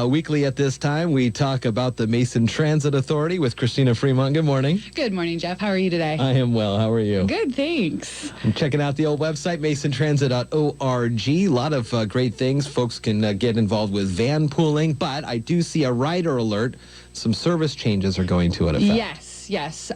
Weekly at this time, we talk about the Mason Transit Authority with Christina Fremont. Good morning. Good morning, Jeff. How are you today? I am well. How are you? Good, thanks. I'm checking out the old website, masontransit.org. A lot of great things. Folks can get involved with van pooling, but I do see a rider alert. Some service changes are going to effect. Yes.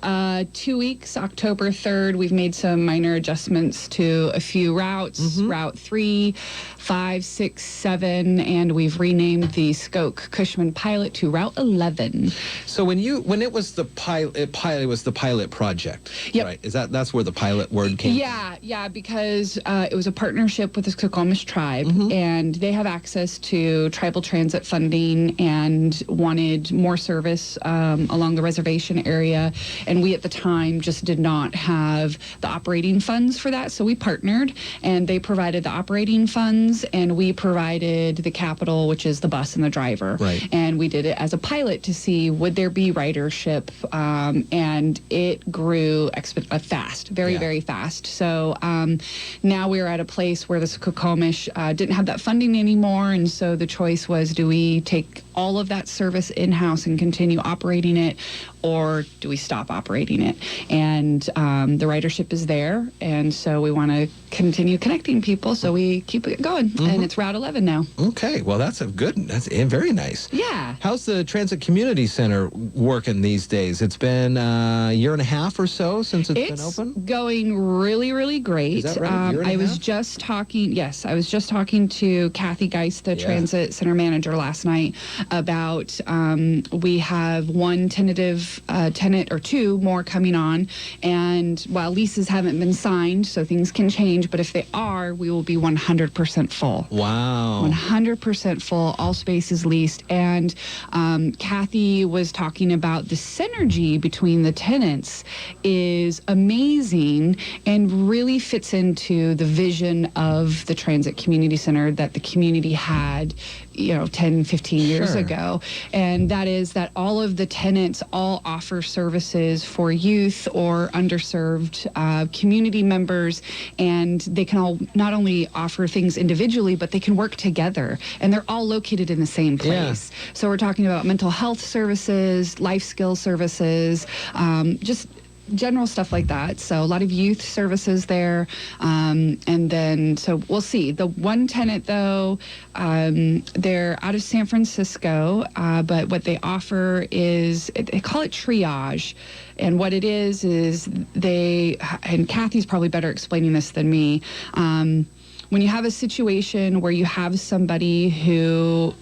2 weeks, October 3rd, we've made some minor adjustments to a few routes, Route 3, 5, 6, 7, and we've renamed the Skoke Cushman Pilot to Route 11. So when it was the pilot, it was the pilot project, yep. Right? That's where the pilot word came from? Yeah, because it was a partnership with the Skokomish tribe, and they have access to tribal transit funding and wanted more service along the reservation area. And we at the time just did not have the operating funds for that. So we partnered, and they provided the operating funds, and we provided the capital, which is the bus and the driver. Right. And we did it as a pilot to see would there be ridership, and it grew fast, very fast. So now we're at a place where the Skokomish didn't have that funding anymore, and so the choice was, do we take all of that service in-house and continue operating it, or do we stop operating it? And the ridership is there, and so we want to continue connecting people, so we keep it going. And it's Route 11 now. Okay, well, that's very nice. Yeah. How's the Transit Community Center working these days? It's been a year and a half or so since it's been open? It's going really, really great. Is that right? I was just talking to Kathy Geist, the Transit Center manager, last night about we have one tentative tenant or two more coming on, and while leases haven't been signed, so things can change, but if they are, we will be 100% full. Wow. 100% full, all spaces leased. And Kathy was talking about the synergy between the tenants is amazing and really fits into the vision of the Transit Community Center that the community had 10, 15 years ago. And that is that all of the tenants all offer services for youth or underserved community members, and they can all not only offer things individually, but they can work together, and they're all located in the same place. So we're talking about mental health services, life skill services, just general stuff like that. So a lot of youth services there. And then, so we'll see. The one tenant, though, they're out of San Francisco, but what they offer is, they call it triage. And what it is and Kathy's probably better explaining this than me, when you have a situation where you have somebody who,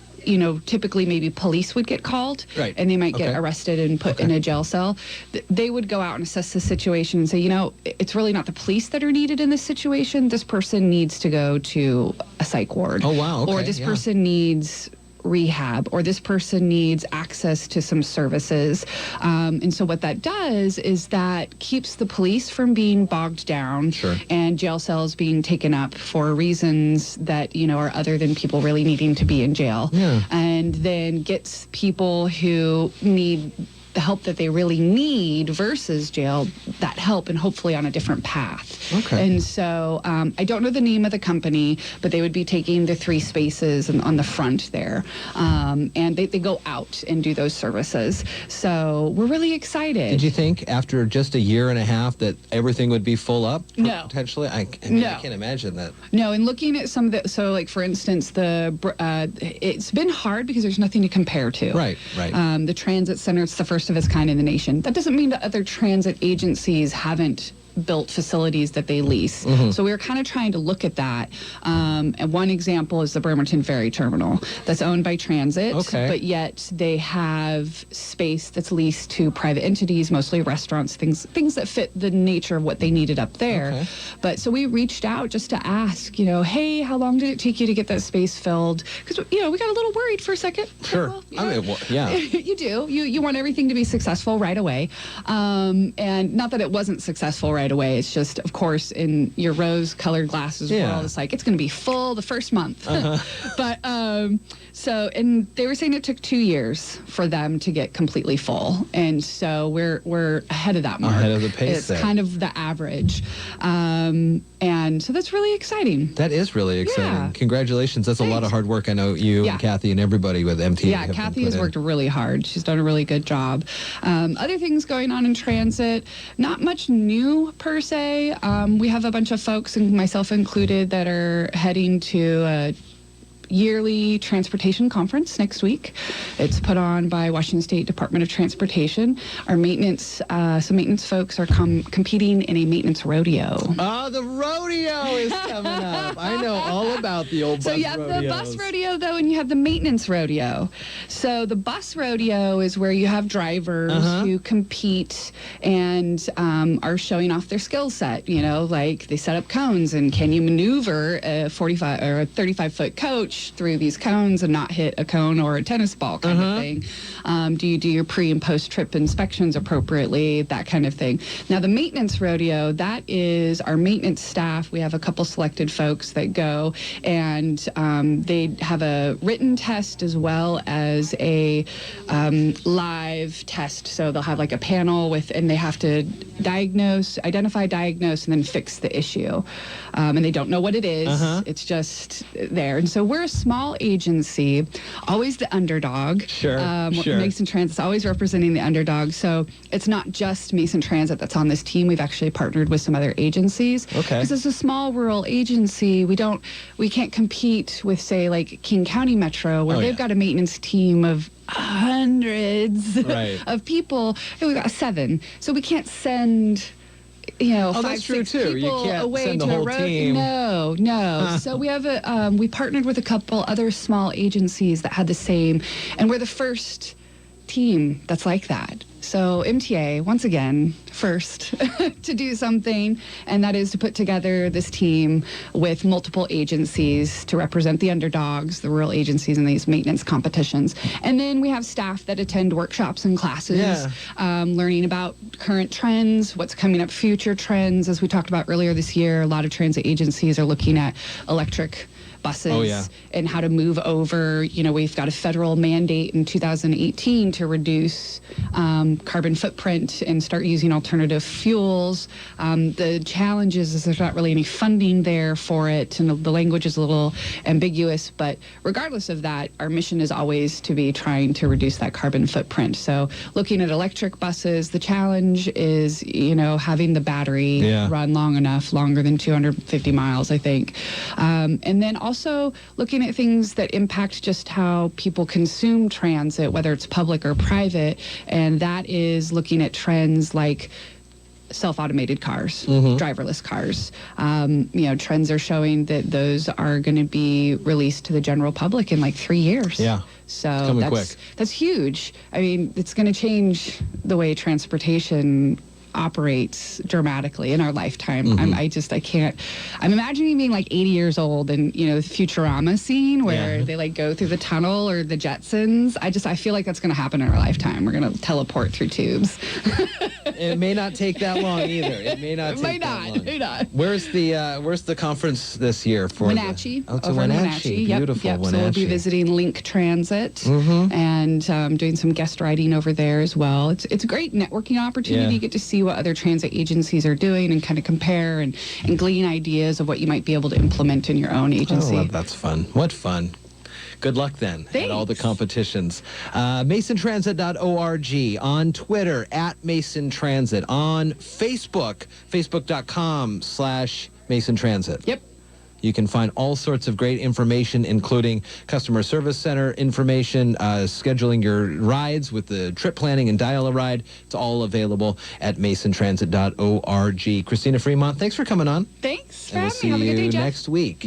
typically maybe police would get called, right, and they might get arrested and put in a jail cell. They would go out and assess the situation and say, it's really not the police that are needed in this situation. This person needs to go to a psych ward. Oh, wow. Okay. Or this person needs rehab, or this person needs access to some services. And so what that does is that keeps the police from being bogged down and jail cells being taken up for reasons that, are other than people really needing to be in jail. And then gets people who need the help that they really need versus jail, that help, and hopefully on a different path. And so I don't know the name of the company, but they would be taking the 3 spaces on the front there. And they go out and do those services. So we're really excited. Did you think after just a year and a half that everything would be full up? No. Potentially? I can't imagine that. No, and looking at some of the, so like for instance, it's been hard because there's nothing to compare to. Right. The transit center, it's the first of its kind in the nation. That doesn't mean that other transit agencies haven't built facilities that they lease. So we were kind of trying to look at that. And one example is the Bremerton Ferry Terminal that's owned by Transit, but yet they have space that's leased to private entities, mostly restaurants, things that fit the nature of what they needed up there. But so we reached out just to ask, hey, how long did it take you to get that space filled? Because, we got a little worried for a second. Well, You do. You want everything to be successful right away. And not that it wasn't successful right away. It's just, of course, in your rose-colored glasses world, it's like, it's going to be full the first month. But so, and they were saying it took 2 years for them to get completely full. And so we're ahead of that mark. Ahead of the pace It's kind of the average. And so that's really exciting. That is really exciting. Yeah. Congratulations. That's a lot of Thanks. hard work. I know you and Kathy and everybody with MTA. Yeah, Kathy has worked really hard. She's done a really good job. Other things going on in transit, not much new per se. We have a bunch of folks, and myself included, that are heading to a yearly transportation conference next week. It's put on by Washington State Department of Transportation. Our maintenance, some maintenance folks are competing in a maintenance rodeo. Oh, the rodeo is coming up. I know all about the old bus So you have rodeos. the bus rodeo, though, and you have the maintenance rodeo. So the bus rodeo is where you have drivers who compete and are showing off their skill set. You know, like they set up cones, and can you maneuver a 45 or a 35-foot coach through these cones and not hit a cone or a tennis ball kind of thing? Do you do your pre and post trip inspections appropriately? That kind of thing. Now the maintenance rodeo, that is our maintenance staff. We have a couple selected folks that go, and they have a written test as well as a live test. So they'll have like a panel with, and they have to identify, diagnose, and then fix the issue. And they don't know what it is. It's just there. And so we're a small agency, always the underdog. Sure. Mason Transit's always representing the underdog. So it's not just Mason Transit that's on this team. We've actually partnered with some other agencies. Okay. Because it's a small rural agency. We can't compete with, say, like King County Metro, where they've got a maintenance team of hundreds of people. And we've got 7. So we can't send, you know, 5, 6 people away send the to a whole road. team. No. So we have we partnered with a couple other small agencies that had the same, and we're the first team that's like that. So MTA, once again, first to do something, and that is to put together this team with multiple agencies to represent the underdogs, the rural agencies, in these maintenance competitions. And then we have staff that attend workshops and classes, learning about current trends, what's coming up, future trends. As we talked about earlier this year, a lot of transit agencies are looking at electric buses and how to move over. You know, we've got a federal mandate in 2018 to reduce carbon footprint and start using alternative fuels. The challenge is there's not really any funding there for it, and the language is a little ambiguous, but regardless of that, our mission is always to be trying to reduce that carbon footprint. So looking at electric buses, the challenge is, you know, having the battery run long enough, longer than 250 miles, I think. And then also looking at things that impact just how people consume transit, whether it's public or private, and that is looking at trends like self-automated cars, driverless cars. You know, trends are showing that those are going to be released to the general public in like 3 years. Yeah. So that's huge. I mean, it's going to change the way transportation operates dramatically in our lifetime. I can't. I'm imagining being like 80 years old and, you know, the Futurama scene where they like go through the tunnel, or the Jetsons. I feel like that's going to happen in our lifetime. We're going to teleport through tubes. It may not take that long either. It may not take that long. It may not. Where's the conference this year for Wenatchee? It's over in Wenatchee. Beautiful Yep. Wenatchee. So we'll be visiting Link Transit and doing some guest riding over there as well. It's a great networking opportunity. You get to see what other transit agencies are doing and kind of compare and glean ideas of what you might be able to implement in your own agency. Oh, that's fun. What fun. Good luck then at all the competitions. MasonTransit.org, on Twitter @MasonTransit, on Facebook, Facebook.com/MasonTransit. Yep. You can find all sorts of great information, including customer service center information, scheduling your rides with the trip planning and Dial-A-Ride. It's all available at MasonTransit.org. Christina Fremont, thanks for coming on. Thanks for And having me. Have a good day, we'll see you Jeff. next week.